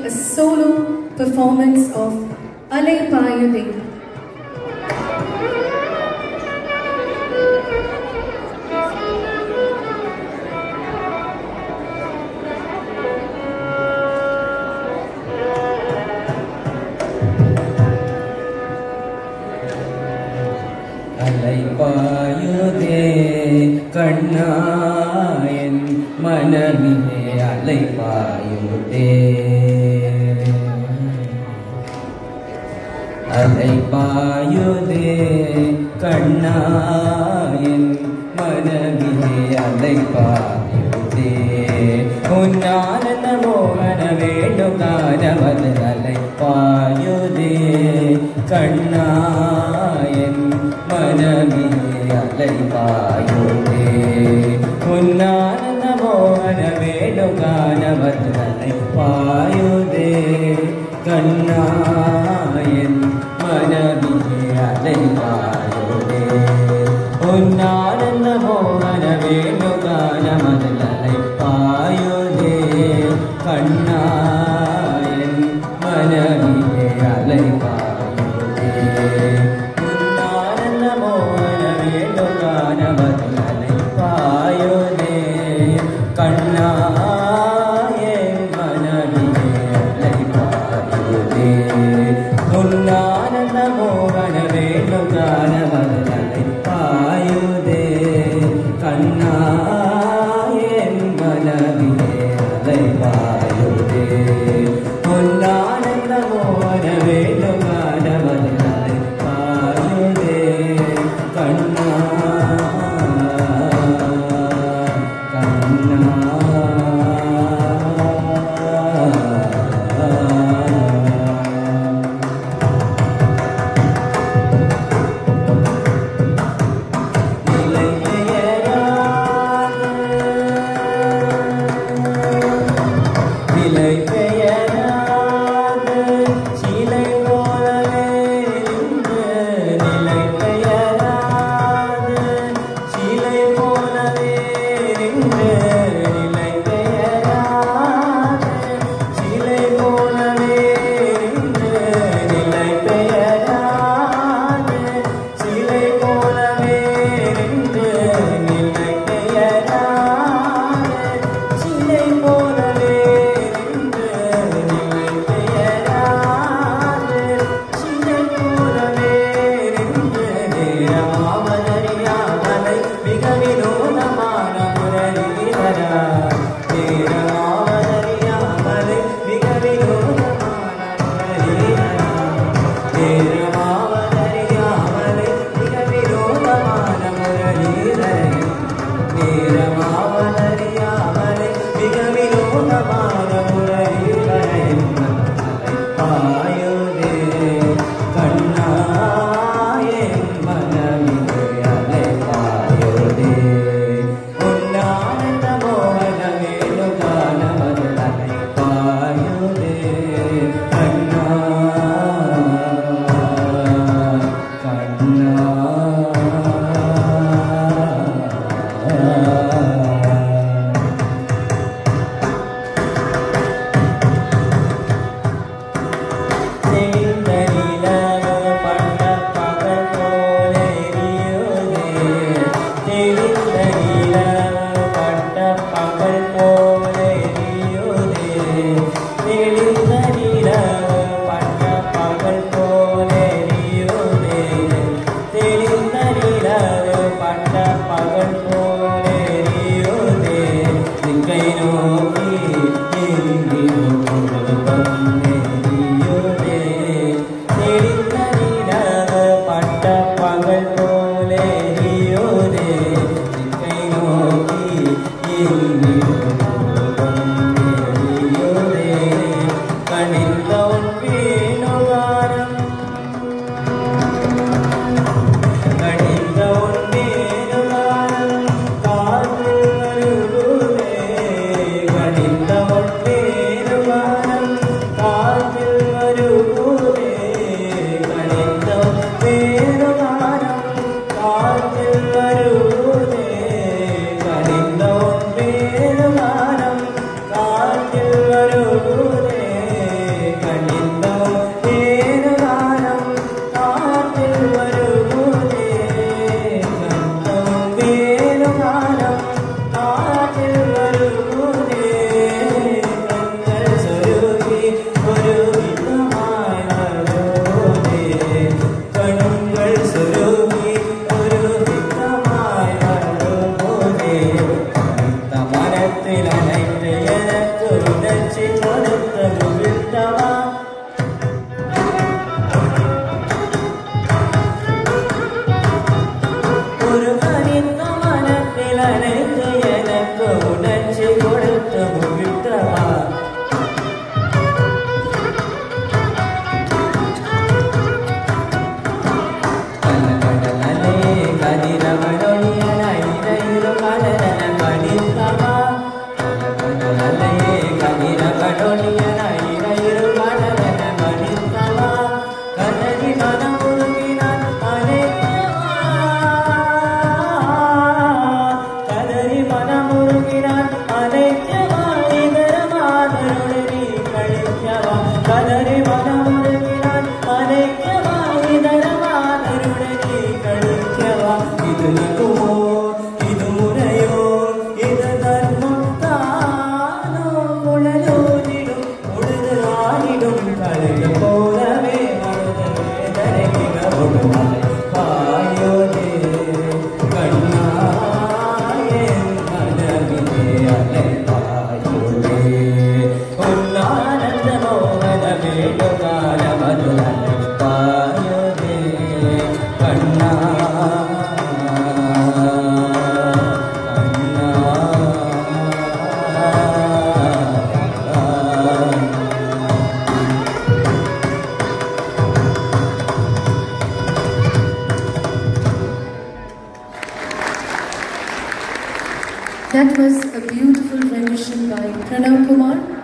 a solo performance of Alai Payude. Alai Payude Kanna en manamihe Alai Payude Alai Payude Kanna en manamihe Alai Payude Unnananda mohana venuganavathu Alai Payude Kanna en manamihe Alai Payude Unnananda mohana venuganavathu Alai Payude Kanna en manamihe Alai Payude Unnananda mohana venuganavathu Alai Payude Kanna en manamihe Alai Payude Unnananda mohana venuganavathu Alai Payude Kanna en manamihe Alai Payude Unnananda mohana venuganavathu Alai Payude Kanna en manamihe Alai Payude Unnananda mohana venuganavathu Alai Payude Kanna நிலை பெயராது சிலை போலவே நின்று நிலை பெயராது சிலை போலவே நின்று நிலை பெயராது சிலை போலவே நின்று நிலை பெயராது சிலை போலவே நின்று நிலை பெயராது சிலை போலவே That was a beautiful rendition by Pranav Kumar.